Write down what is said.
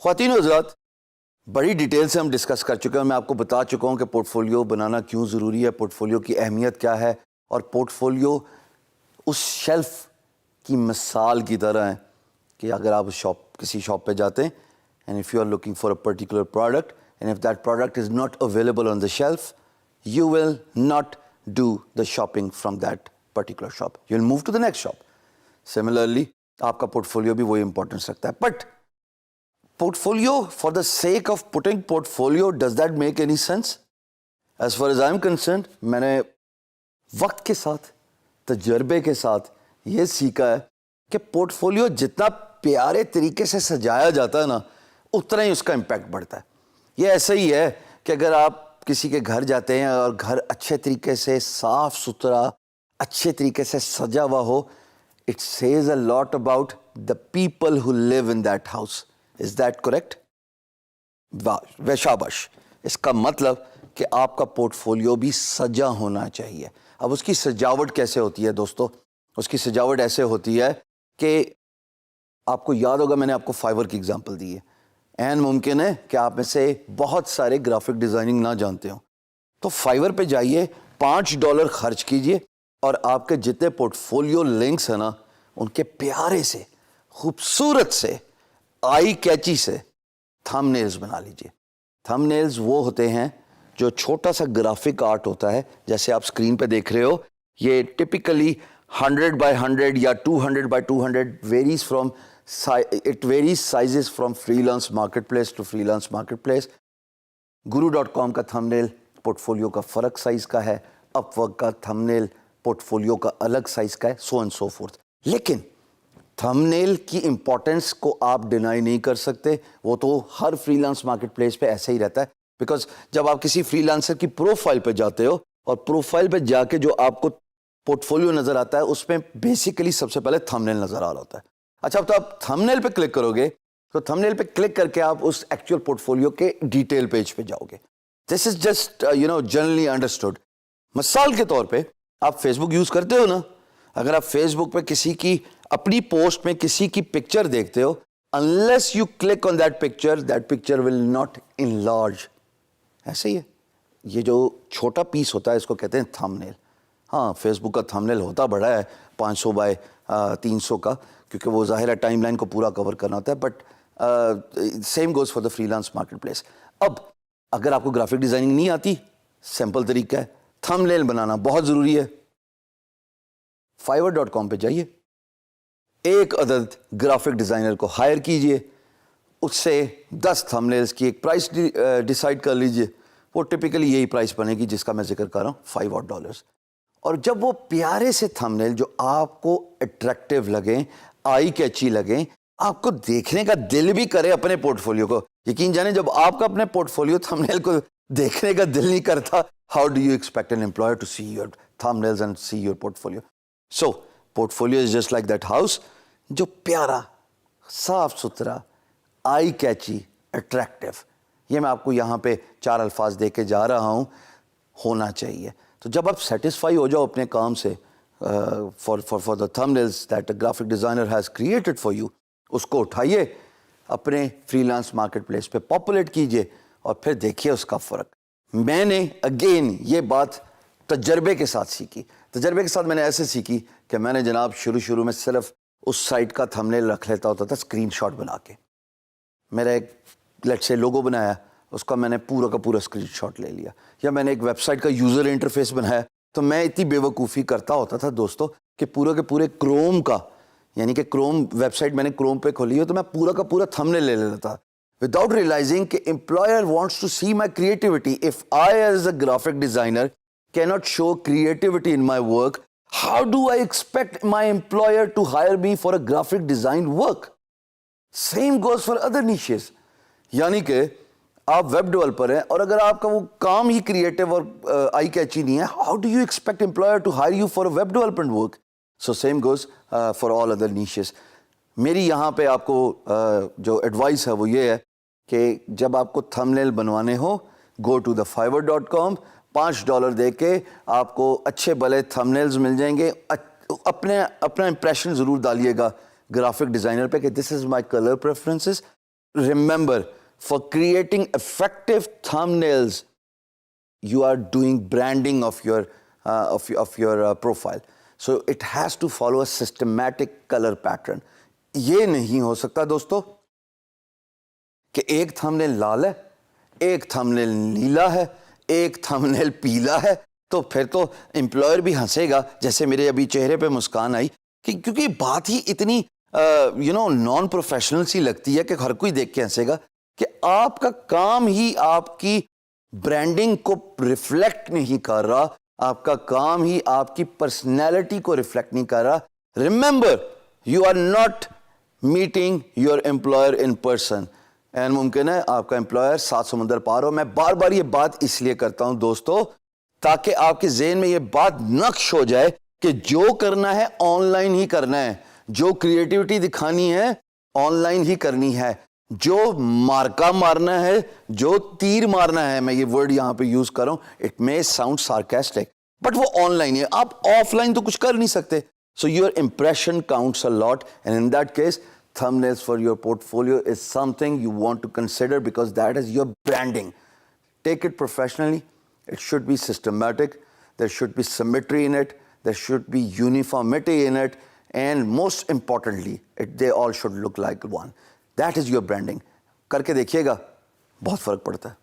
خواتین و حضرات، بڑی ڈیٹیل سے ہم ڈسکس کر چکے ہیں. میں آپ کو بتا چکا ہوں کہ پورٹ فولیو بنانا کیوں ضروری ہے, پورٹ فولیو کی اہمیت کیا ہے, اور پورٹ فولیو اس شیلف کی مثال کی طرح ہے کہ اگر آپ کسی شاپ پہ جاتے ہیں and if you are looking for a particular product and if that product is not available on the shelf, you will not do the shopping from that particular shop. You will move to the next shop. Similarly, آپ کا port folio بھی وہی importance رکھتا ہے. But port folio for the sake of putting port folio, does that make any sense? As far as I am concerned, میں نے وقت کے ساتھ, تجربے کے ساتھ یہ سیکھا ہے کہ پورٹ فولیو جتنا پیارے طریقے سے سجایا جاتا ہے نا, اتنا ہی اس کا امپیکٹ بڑھتا ہے. یہ ایسا ہی ہے کہ اگر آپ کسی کے گھر جاتے ہیں اور گھر اچھے طریقے سے صاف ستھرا, اچھے طریقے سے سجا ہوا ہو, it says a lot about the people who live in that house. Is that correct? شاباش. اس کا مطلب کہ آپ کا پورٹ فولیو بھی سجا ہونا چاہیے. اب اس کی سجاوٹ کیسے ہوتی ہے دوستو؟ اس کی سجاوٹ ایسے ہوتی ہے کہ آپ کو یاد ہوگا, میں نے آپ کو فائیور کی اگزامپل دی ہے. این ممکن ہے کہ آپ میں سے بہت سارے گرافک ڈیزائننگ نہ جانتے ہوں, تو فائیور پہ جائیے, $5 خرچ کیجئے, اور آپ کے جتنے پورٹ فولیو لنکس ہیں نا, ان کے پیارے سے, خوبصورت سے, آئی کیچی سے تھم نیلز بنا لیجئے. تھم نیلز وہ ہوتے ہیں جو چھوٹا سا گرافک آرٹ ہوتا ہے, جیسے آپ سکرین پہ دیکھ رہے ہو. یہ ٹپیکلی 100x100 یا 200x200 varies from it varies sizes from freelance marketplace to freelance marketplace. guru.com کا تھم نیل پورٹ فولیو کا فرق سائز کا ہے, اپ ورک کا تھم نیل پورٹ فولیو کا الگ سائز کا ہے, سو اینڈ سو فورتھ. لیکن تھم نیل کی امپورٹنس کو آپ ڈینائی نہیں کر سکتے. وہ تو ہر فری لانس مارکیٹ پلیس پہ ایسا ہی رہتا ہے, بیکاز جب آپ کسی فری لانسر کی پروفائل پہ جاتے ہو, اور پروفائل پہ جا کے جو آپ کو پورٹ فولیو نظر آتا ہے, اس میں بیسیکلی سب سے پہلے تھم نیل نظر آ رہا ہوتا ہے. اچھا, اب تو آپ تھم نیل پہ کلک کرو گے, تو تھم نیل پہ کلک کر کے آپ اس ایکچوئل پورٹ فولیو کے ڈیٹیل پیج پہ جاؤ گے. دس از جسٹ جنرلی انڈرسٹوڈ. مثال کے طور پہ آپ فیس بک یوز کرتے ہو نا, اگر آپ فیس بک پہ کسی کی اپنی پوسٹ میں کسی کی پکچر دیکھتے ہو, unless you click on that picture will not enlarge. ایسے ہی ہے, یہ جو چھوٹا پیس ہوتا ہے اس کو کہتے ہیں تھم نیل. ہاں, فیس بک کا تھم نیل ہوتا بڑا ہے, 500x300 کا, کیونکہ وہ ظاہر ہے ٹائم لائن کو پورا کور کرنا ہوتا ہے. But same goes for the free lance market place. اب اگر آپ کو گرافک ڈیزائننگ نہیں آتی, سمپل طریقہ ہے, تھم نیل بنانا بہت ضروری ہے. fiverr.com پہ جائیے, ایک عدد گرافک ڈیزائنر کو ہائر کیجئے, اس سے 10 تھم نیلز کی ایک پرائس ڈیسائیڈ کر لیجئے. وہ ٹپیکلی یہی پرائس بنے گی جس کا میں ذکر کر رہا ہوں, $5. اور جب وہ پیارے سے تھم نیل جو آپ کو اٹریکٹیو لگیں, آئی کیچی لگیں, آپ کو دیکھنے کا دل بھی کرے اپنے پورٹ فولیو کو, یقین جانیں جب آپ کا اپنے پورٹ فولیو تھم نیل کو دیکھنے کا دل نہیں کرتا, how do you expect an employer to see your thumbnails and see your portfolio? So, portfolio is just like that house, جو پیارا, صاف ستھرا, آئی کیچی, اٹریکٹیو. یہ میں آپ کو یہاں پہ 4 الفاظ دے کے جا رہا ہوں, ہونا چاہیے. تو جب آپ سیٹسفائی ہو جاؤ اپنے کام سے, for the thumbnails that a graphic designer has created for you, اس کو اٹھائیے, اپنے فری لانس مارکیٹ پلیس پہ پاپولیٹ کیجئے, اور پھر دیکھیے اس کا فرق. میں نے اگین یہ بات تجربے کے ساتھ سیکھی. تجربے کے ساتھ میں نے ایسے سیکھی کہ میں نے جناب شروع میں صرف اس سائٹ کا تھم نیل رکھ لیتا ہوتا تھا اسکرین شاٹ بنا کے. میرا ایک لیٹ سے لوگو بنایا, اس کا میں نے پورا کا پورا اسکرین شاٹ لے لیا. یا میں نے ایک ویب سائٹ کا یوزر انٹرفیس بنایا, تو میں اتنی بے وقوفی کرتا ہوتا تھا دوستو کہ پورے کے پورے کروم کا, یعنی کہ کروم ویب سائٹ میں نے کروم پہ کھولی ہے, تو میں پورا کا پورا تھم نیل لے لیتا تھا without realizing کہ employer wants to see my creativity. If I as a graphic designer cannot show creativity in my work, how do I expect my employer to hire me for a graphic design work? Same goes for other niches. یعنی کہ آپ web developer ہیں, اور اگر آپ کا وہ کام ہی creative اور آئی کیچی نہیں ہے, how do you expect employer to hire you for a web development work? So same goes for all other niches. میری یہاں پہ آپ کو جو ایڈوائس ہے وہ یہ ہے کہ جب آپ کو تھم نیل بنوانے ہو, go to the fiverr.com, $5 دے کے آپ کو اچھے بھلے تھم نیلز مل جائیں گے. اپنا امپریشن ضرور ڈالیے گا گرافک ڈیزائنر پہ کہ this is my colour preferences, remember, for creating effective thumbnails, you are doing branding of your profile. So it has to follow a systematic color pattern. یہ نہیں ہو سکتا دوستو کہ ایک تھمبنیل لال ہے, ایک تھمبنیل نیلا ہے, ایک تھمبنیل پیلا ہے, تو پھر تو امپلائر بھی ہنسے گا. جیسے میرے ابھی چہرے پہ مسکان آئی کہ کیونکہ بات ہی اتنی نان پروفیشنل سی لگتی ہے کہ ہر کوئی دیکھ کے ہنسے گا کہ آپ کا کام ہی آپ کی برانڈنگ کو ریفلیکٹ نہیں کر رہا, آپ کا کام ہی آپ کی پرسنالٹی کو ریفلیکٹ نہیں کر رہا. Remember, you are not meeting your employer in person, and ممکن ہے آپ کا امپلائر 7 سمندر پار ہو. میں بار بار یہ بات اس لیے کرتا ہوں دوستو تاکہ آپ کے ذہن میں یہ بات نقش ہو جائے کہ جو کرنا ہے آن لائن ہی کرنا ہے, جو کریٹیوٹی دکھانی ہے آن لائن ہی کرنی ہے, جو مارکا مارنا ہے, جو تیر مارنا ہے, میں یہ ورڈ یہاں پہ یوز کر رہا ہوں, it may sound sarcastic but وہ آن لائن ہے, آپ آف لائن تو کچھ کر نہیں سکتے. So your impression counts a lot, and in that case thumbnails for your portfolio is something you want to consider because that is your branding. Take it professionally, it should be systematic, there should be symmetry in it, there should be uniformity in it, and most importantly they all should look like one. That is your branding. کر کے دیکھیے گا, بہت فرق پڑتا ہے.